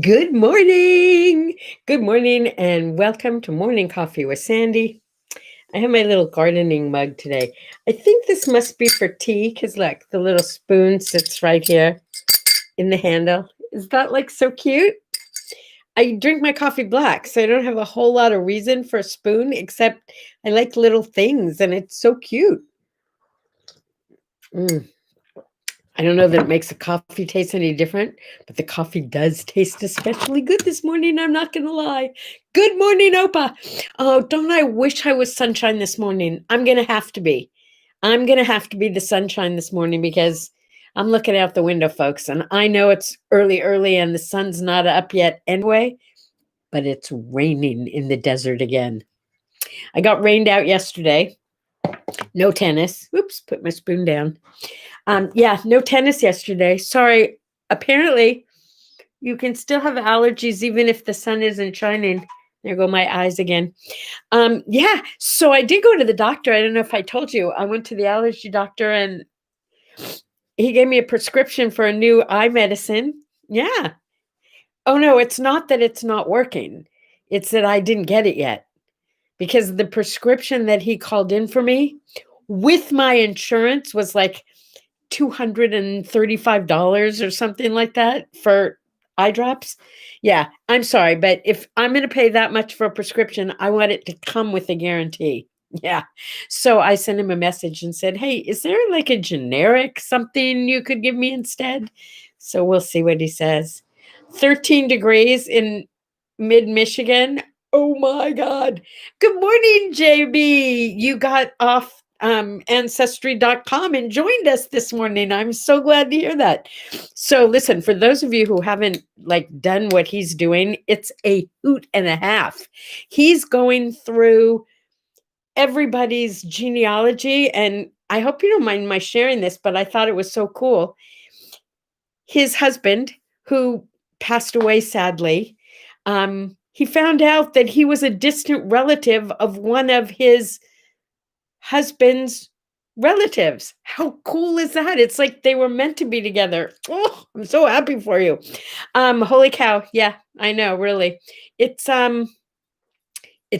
Good morning. Good morning, and welcome to Morning Coffee with Sandy. I have my little gardening mug today. I think this must be for tea because, look, the little spoon sits right here in the handle. Is that like so cute? I drink my coffee black, so I don't have a whole lot of reason for a spoon except I like little things and it's so cute. Mm. I don't know that it makes the coffee taste any different, but the coffee does taste especially good this morning. I'm not going to lie. Good morning, Opa. Oh, don't I wish I was sunshine this morning? I'm going to have to be. I'm going to have to be the sunshine this morning because I'm looking out the window, folks, and I know it's early, and the sun's not up yet anyway, but it's raining in the desert again. I got rained out yesterday. No tennis. Oops, put my spoon down. Yeah, no tennis yesterday. Sorry. Apparently, you can still have allergies even if the sun isn't shining. There go my eyes again. Yeah, so I did go to the doctor. I don't know if I told you. I went to the allergy doctor and he gave me a prescription for a new eye medicine. Yeah. Oh no, it's not that it's not working. It's that I didn't get it yet because the prescription that he called in for me with my insurance was like $235 or something like that for eye drops. Yeah, I'm sorry, but if I'm going to pay that much for a prescription, I want it to come with a guarantee. Yeah. So I sent him a message and said, "Hey, is there like a generic something you could give me instead?" So we'll see what he says. 13 degrees in mid Michigan. Oh my God. Good morning, JB. You got off ancestry.com and joined us this morning. I'm so glad to hear that. So listen, for those of you who haven't like done what he's doing, it's a hoot and a half. He's going through everybody's genealogy, and I hope you don't mind my sharing this, but I thought it was so cool. His husband, who passed away sadly, he found out that he was a distant relative of one of his husband's relatives. How cool is that? It's like they were meant to be together. Oh, I'm so happy for you. Holy cow. Yeah, I know, really. It's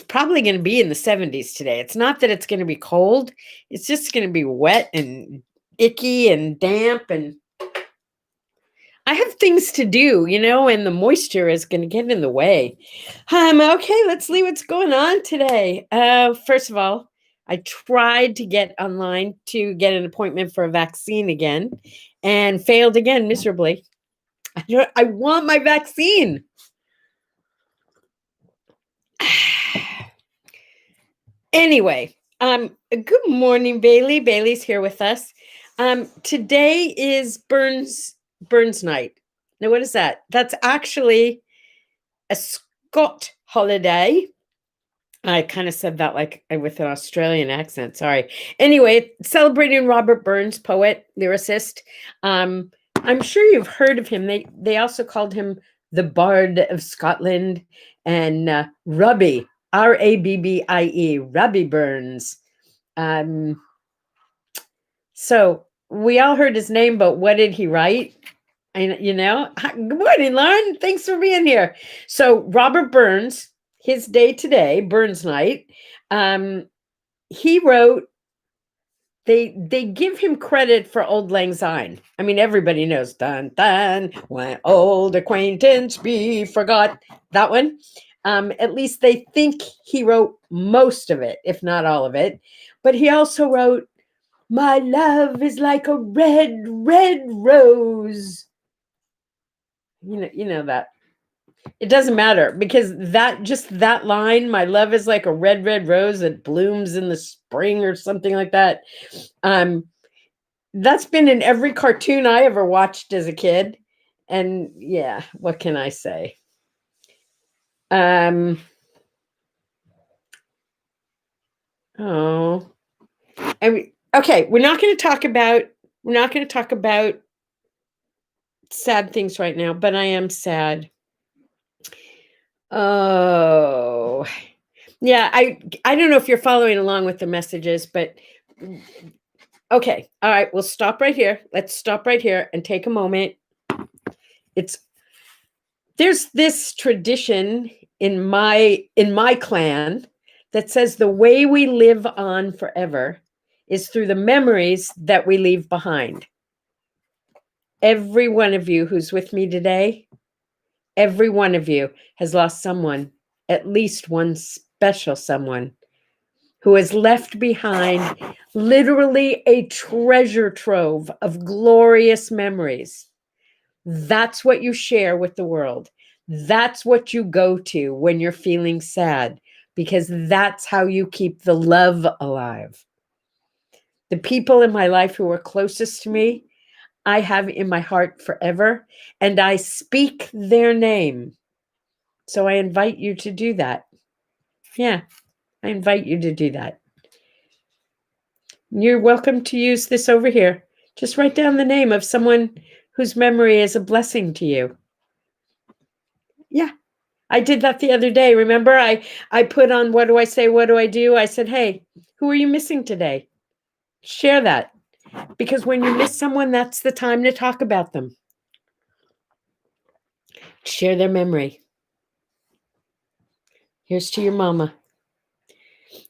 probably going to be in the 70s today. It's not that it's going to be cold. It's just going to be wet and icky and damp, and I have things to do, and the moisture is going to get in the way. Okay, let's see what's going on today. First of all, I tried to get online to get an appointment for a vaccine again and failed again miserably. I want my vaccine. Anyway, good morning, Bailey. Bailey's here with us. Today is Burns night. Now, what is that? That's actually a Scot holiday. I kind of said that like with an Australian accent. Sorry. Anyway, celebrating Robert Burns, poet, lyricist. I'm sure you've heard of him. They also called him the Bard of Scotland and Robbie, Rabbie, Robbie Burns. So we all heard his name, but what did he write? And good morning, Lauren. Thanks for being here. So Robert Burns, his day today, Burns night. He wrote. They give him credit for Old Lang Syne. I mean, everybody knows "Dun dun when old acquaintance be forgot." That one. At least they think he wrote most of it, if not all of it. But he also wrote, "My love is like a red, red rose." You know that. It doesn't matter because that line, "My love is like a red, red rose that blooms in the spring," or something like that. That's been in every cartoon I ever watched as a kid. And yeah, what can I say? Oh, okay. We're not going to talk about sad things right now, but I am sad. Oh, yeah. I don't know if you're following along with the messages, but okay. All right. We'll stop right here. Let's stop right here and take a moment. It's There's this tradition in my clan that says the way we live on forever is through the memories that we leave behind. Every one of you who's with me today, every one of you has lost someone, at least one special someone, who has left behind literally a treasure trove of glorious memories. That's what you share with the world. That's what you go to when you're feeling sad, because that's how you keep the love alive. The people in my life who are closest to me, I have in my heart forever, and I speak their name. So I invite you to do that. Yeah, I invite you to do that. You're welcome to use this over here. Just write down the name of someone whose memory is a blessing to you. Yeah, I did that the other day. Remember, I put on what do I say, what do I do? I said, hey, who are you missing today? Share that. Because when you miss someone, that's the time to talk about them. Share their memory. Here's to your mama.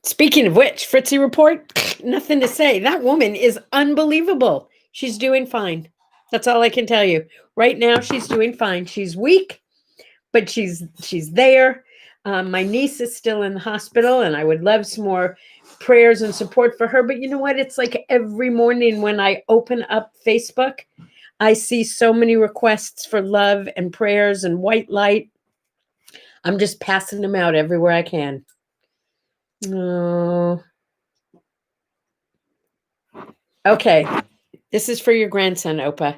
Speaking of which, Fritzy report, nothing to say. That woman is unbelievable. She's doing fine. That's all I can tell you. Right now, she's doing fine. She's weak, but she's there. My niece is still in the hospital, and I would love some more prayers and support for her. But you know what? It's like every morning when I open up Facebook, I see so many requests for love and prayers and white light. I'm just passing them out everywhere I can. Oh. Okay. This is for your grandson, Opa.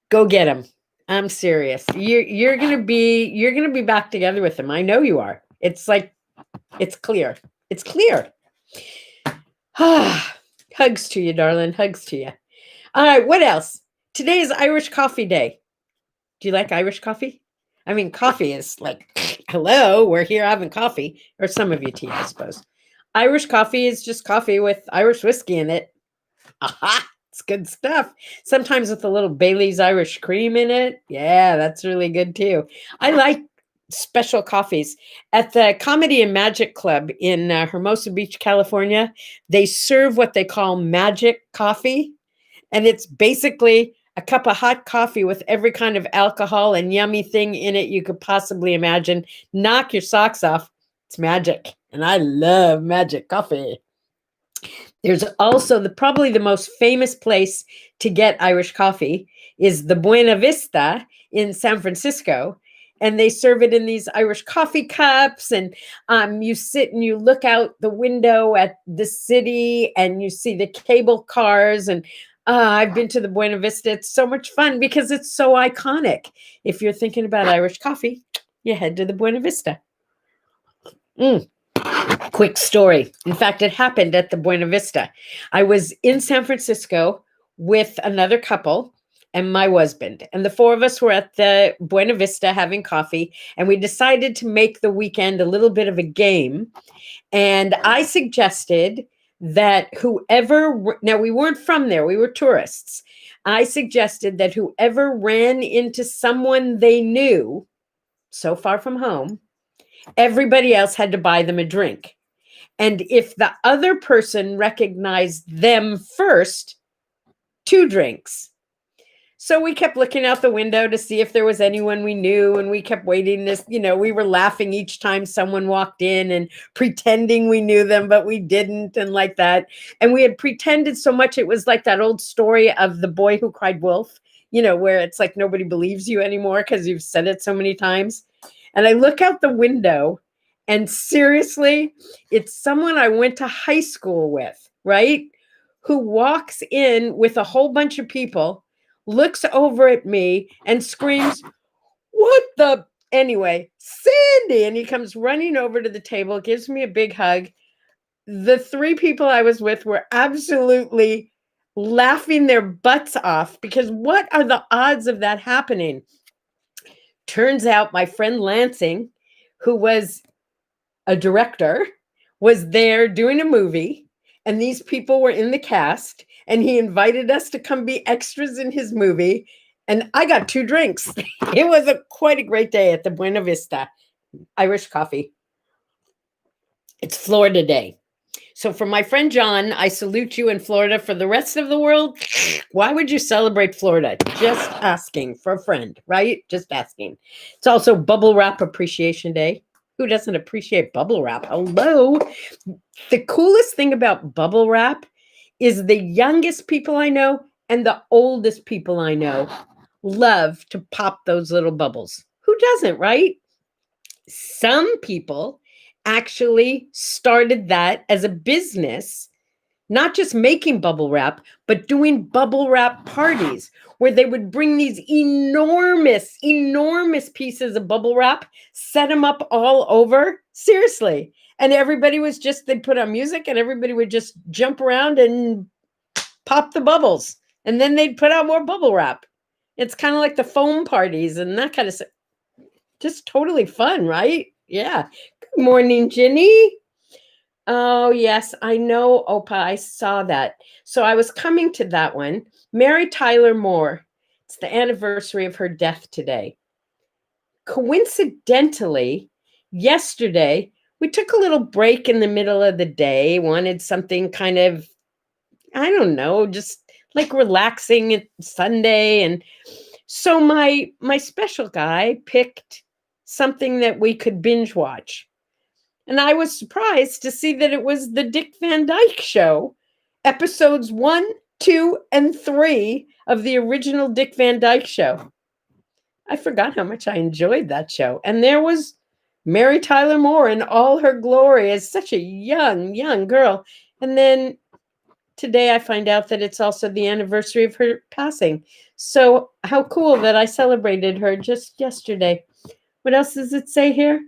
Go get him. I'm serious. You're gonna be back together with him. I know you are. It's like it's clear. It's clear. Hugs to you, darling. Hugs to you. All right, what else? Today is Irish Coffee Day. Do you like Irish coffee? I mean, coffee is like, hello, we're here having coffee. Or some of you tea, I suppose. Irish coffee is just coffee with Irish whiskey in it. Aha! It's good stuff. Sometimes with a little Bailey's Irish cream in it. Yeah, that's really good too. I like special coffees. At the Comedy and Magic Club in Hermosa Beach, California, they serve what they call magic coffee. And it's basically a cup of hot coffee with every kind of alcohol and yummy thing in it you could possibly imagine. Knock your socks off. It's magic. And I love magic coffee. There's also probably the most famous place to get Irish coffee is the Buena Vista in San Francisco. And they serve it in these Irish coffee cups. And you sit and you look out the window at the city and you see the cable cars. And I've been to the Buena Vista. It's so much fun because it's so iconic. If you're thinking about Irish coffee, you head to the Buena Vista. Quick story. In fact, it happened at the Buena Vista. I was in San Francisco with another couple and my husband, and the four of us were at the Buena Vista having coffee, and we decided to make the weekend a little bit of a game. And I suggested that now we weren't from there, we were tourists. I suggested that whoever ran into someone they knew so far from home, everybody else had to buy them a drink. And if the other person recognized them first, 2 drinks. So we kept looking out the window to see if there was anyone we knew. And we kept waiting we were laughing each time someone walked in and pretending we knew them, but we didn't. And like that. And we had pretended so much. It was like that old story of the boy who cried wolf, where it's like nobody believes you anymore because you've said it so many times. And I look out the window and seriously, it's someone I went to high school with, right? Who walks in with a whole bunch of people, looks over at me and screams, what the? Anyway, Sandy. And he comes running over to the table, gives me a big hug. The 3 people I was with were absolutely laughing their butts off because what are the odds of that happening? Turns out my friend Lansing, who was a director, was there doing a movie, and these people were in the cast, and he invited us to come be extras in his movie. And I got 2 drinks. It was quite a great day at the Buena Vista Irish Coffee. It's Florida Day. So for my friend John, I salute you in Florida. For the rest of the world, why would you celebrate Florida? Just asking for a friend, right? Just asking. It's also Bubble Wrap Appreciation Day. Who doesn't appreciate bubble wrap? Hello. The coolest thing about bubble wrap is the youngest people I know and the oldest people I know love to pop those little bubbles. Who doesn't, right? Some people actually started that as a business, not just making bubble wrap, but doing bubble wrap parties where they would bring these enormous, enormous pieces of bubble wrap, set them up all over. Seriously. And everybody was just, they'd put on music and everybody would just jump around and pop the bubbles. And then they'd put out more bubble wrap. It's kind of like the foam parties and that kind of stuff. Just totally fun, right? Yeah. Good morning, Ginny. Oh, yes, I know, Opa. I saw that. So I was coming to that one. Mary Tyler Moore. It's the anniversary of her death today. Coincidentally, yesterday, we took a little break in the middle of the day, wanted something kind of, I don't know, just like relaxing. It's Sunday. And so my special guy picked something that we could binge watch. And I was surprised to see that it was the Dick Van Dyke Show, episodes 1, 2, and 3 of the original Dick Van Dyke Show. I forgot how much I enjoyed that show. And there was Mary Tyler Moore in all her glory as such a young, young girl. And then today I find out that it's also the anniversary of her passing. So how cool that I celebrated her just yesterday. What else does it say here?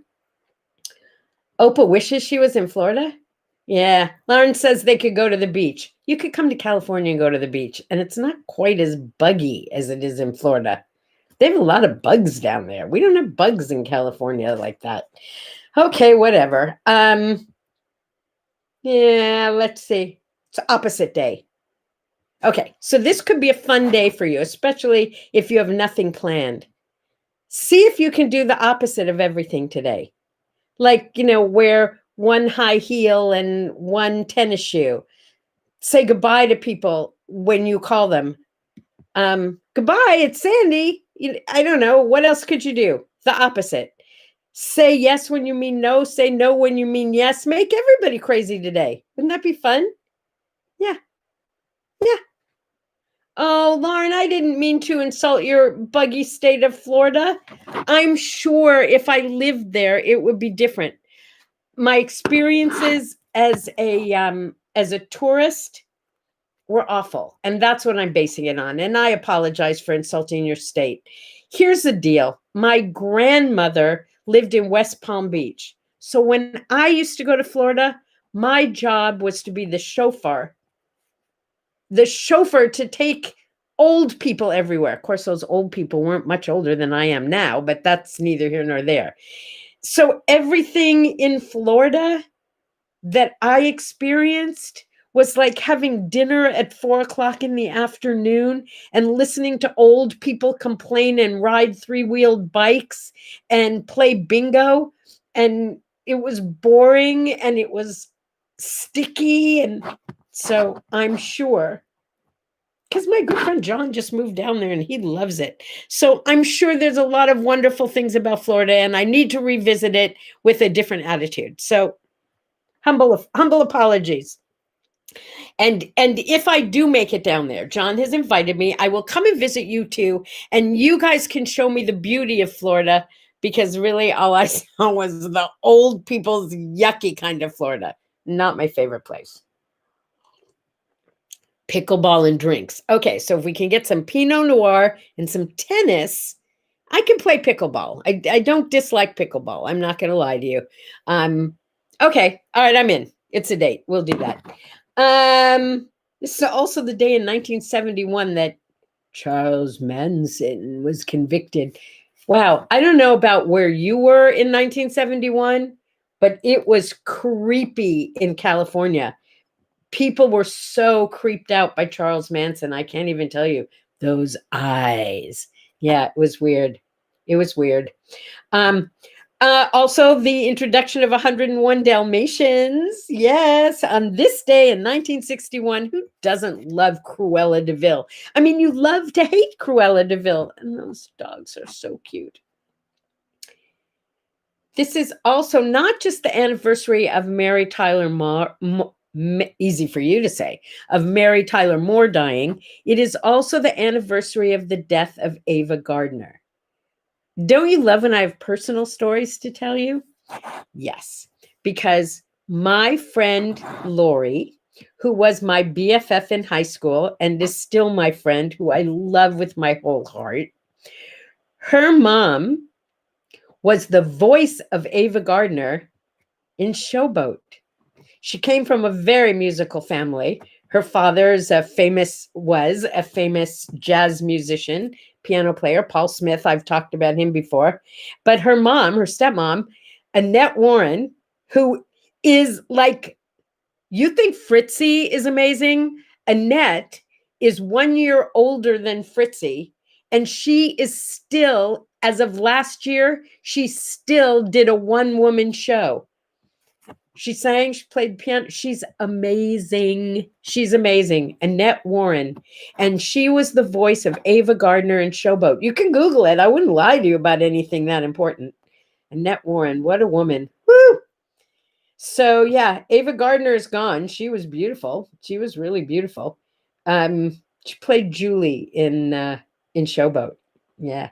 Opa wishes she was in Florida? Yeah. Lauren says they could go to the beach. You could come to California and go to the beach, and it's not quite as buggy as it is in Florida. They have a lot of bugs down there. We don't have bugs in California like that. Okay, whatever. Yeah, let's see. It's opposite day. Okay, so this could be a fun day for you, especially if you have nothing planned. See if you can do the opposite of everything today. Like, wear one high heel and one tennis shoe. Say goodbye to people when you call them. Goodbye, it's Sandy. I don't know. What else could you do? The opposite. Say yes when you mean no. Say no when you mean yes. Make everybody crazy today. Wouldn't that be fun? Yeah. Yeah. Oh, Lauren, I didn't mean to insult your buggy state of Florida. I'm sure if I lived there, it would be different. My experiences as a tourist were awful, and that's what I'm basing it on. And I apologize for insulting your state. Here's the deal. My grandmother lived in West Palm Beach. So when I used to go to Florida, my job was to be the chauffeur to take old people everywhere. Of course, those old people weren't much older than I am now, but that's neither here nor there. So everything in Florida that I experienced was like having dinner at 4:00 in the afternoon and listening to old people complain and ride 3-wheeled bikes and play bingo. And it was boring and it was sticky. And so I'm sure, because my good friend John just moved down there and he loves it. So I'm sure there's a lot of wonderful things about Florida and I need to revisit it with a different attitude. So humble apologies. And if I do make it down there, John has invited me. I will come and visit you too. And you guys can show me the beauty of Florida, because really all I saw was the old people's yucky kind of Florida. Not my favorite place. Pickleball and drinks. Okay, so if we can get some Pinot Noir and some tennis, I can play pickleball. I don't dislike pickleball. I'm not going to lie to you. Okay, all right, I'm in. It's a date. We'll do that. This is also the day in 1971 that Charles Manson was convicted. Wow, I don't know about where you were in 1971, but it was creepy in California. People were so creeped out by Charles Manson. I can't even tell you. Those eyes. Yeah, it was weird. It was weird. Um, Also, the introduction of 101 Dalmatians. Yes, on this day in 1961, who doesn't love Cruella de Vil? I mean, you love to hate Cruella de Vil, and those dogs are so cute. This is also not just the anniversary of Mary Tyler Moore, easy for you to say, of Mary Tyler Moore dying. It is also the anniversary of the death of Ava Gardner. Don't you love when I have personal stories to tell you? Yes, because my friend Lori, who was my BFF in high school and is still my friend, who I love with my whole heart, her mom was the voice of Ava Gardner in Showboat. She came from a very musical family. Her father was a famous jazz musician, piano player, Paul Smith. I've talked about him before. But her mom, her stepmom, Annette Warren, who is like, you think Fritzy is amazing? Annette is 1 year older than Fritzy, and she is still, as of last year, she still did a one-woman show. She sang, she played piano. She's amazing. She's amazing. Annette Warren. And she was the voice of Ava Gardner in Showboat. You can Google it. I wouldn't lie to you about anything that important. Annette Warren, what a woman. Woo! So yeah, Ava Gardner is gone. She was beautiful. She was really beautiful. She played Julie in Showboat. Yeah.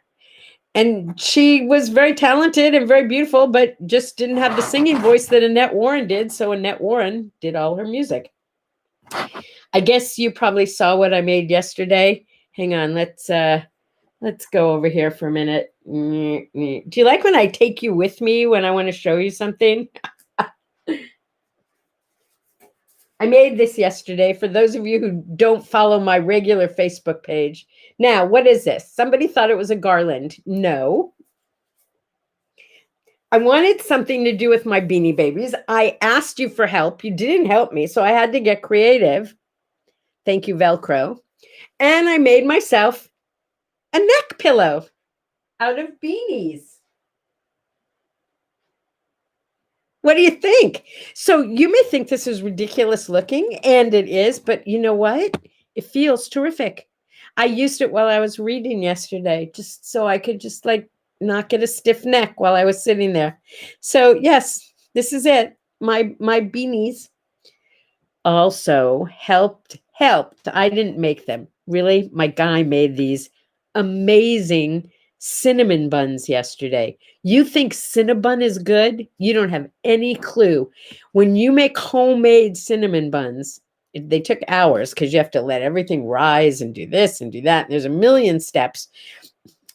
And she was very talented and very beautiful, but just didn't have the singing voice that Annette Warren did. So Annette Warren did all her music. I guess you probably saw what I made yesterday. Hang on, let's go over here for a minute. Do you like when I take you with me when I want to show you something? I made this yesterday for those of you who don't follow my regular Facebook page. Now, what is this? Somebody thought it was a garland. No. I wanted something to do with my Beanie Babies. I asked you for help. You didn't help me, so I had to get creative. Thank you, Velcro. And I made myself a neck pillow out of beanies. What do you think? So you may think this is ridiculous looking, and it is, but you know what? It feels terrific. I used it while I was reading yesterday, just so I could just like not get a stiff neck while I was sitting there. So yes, this is it. My beanies also helped. I didn't make them. Really, my guy made these amazing cinnamon buns yesterday. You think Cinnabon is good? You don't have any clue. When you make homemade cinnamon buns, they took hours because you have to let everything rise and do this and do that. There's a million steps.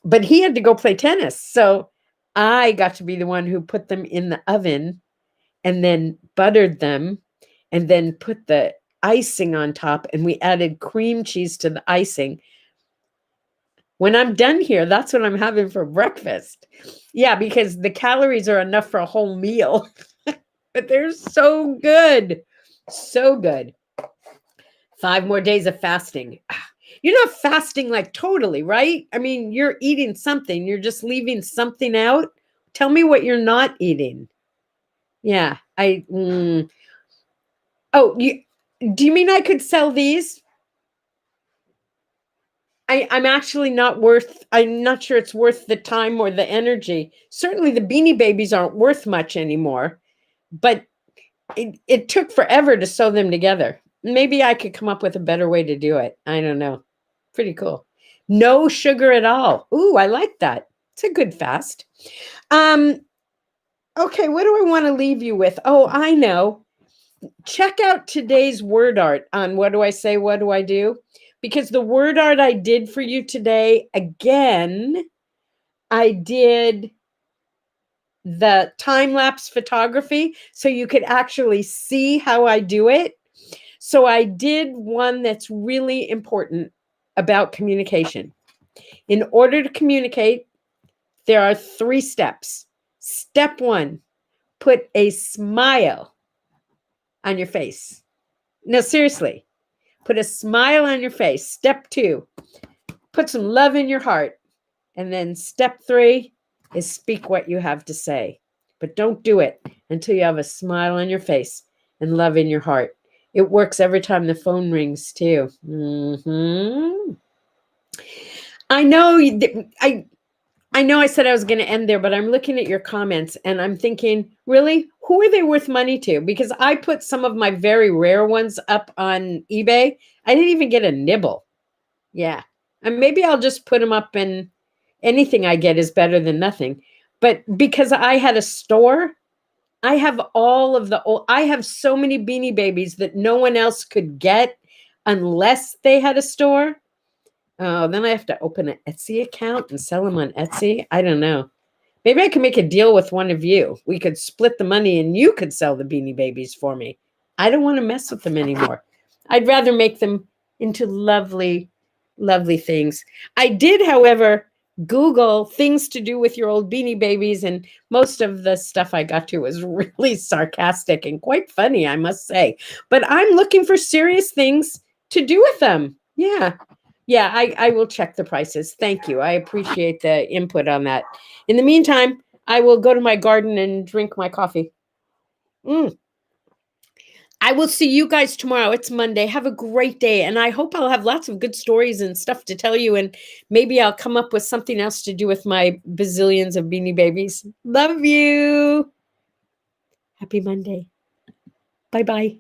But he had to go play tennis. So I got to be the one who put them in the oven and then buttered them and then put the icing on top. And we added cream cheese to the icing. When I'm done here, that's what I'm having for breakfast. Yeah, because the calories are enough for a whole meal. But they're so good. So good. 5 more days of fasting. You're not fasting like totally, right? I mean, you're eating something. You're just leaving something out. Tell me what you're not eating. Yeah, oh, do you mean I could sell these? I'm actually I'm not sure it's worth the time or the energy. Certainly the Beanie Babies aren't worth much anymore, but it took forever to sew them together. Maybe I could come up with a better way to do it. I don't know. Pretty cool. No sugar at all. Ooh, I like that. It's a good fast. Okay, what do I want to leave you with? Oh, I know. Check out today's word art on what do I say, what do I do? Because the word art I did for you today, again, I did the time-lapse photography so you could actually see how I do it. So I did one that's really important about communication. In order to communicate, there are 3 steps. Step 1, put a smile on your face. No, seriously, put a smile on your face. Step 2, Put some love in your heart. And then step 3 is speak what you have to say. But don't do it until you have a smile on your face and love in your heart. It works every time the phone rings too. I know I know I said I was going to end there, but I'm looking at your comments and I'm thinking, really, who are they worth money to? Because I put some of my very rare ones up on eBay. I didn't even get a nibble. Yeah. And maybe I'll just put them up, and anything I get is better than nothing. But because I had a store, I have all of the old, I have so many Beanie Babies that no one else could get unless they had a store. Oh, then I have to open an Etsy account and sell them on Etsy. I don't know. Maybe I can make a deal with one of you. We could split the money and you could sell the Beanie Babies for me. I don't want to mess with them anymore. I'd rather make them into lovely, lovely things. I did, however, Google things to do with your old Beanie Babies, and most of the stuff I got to was really sarcastic and quite funny, I must say. But I'm looking for serious things to do with them. Yeah. Yeah, I will check the prices. Thank you. I appreciate the input on that. In the meantime, I will go to my garden and drink my coffee. I will see you guys tomorrow. It's Monday. Have a great day. And I hope I'll have lots of good stories and stuff to tell you. And maybe I'll come up with something else to do with my bazillions of Beanie Babies. Love you. Happy Monday. Bye-bye.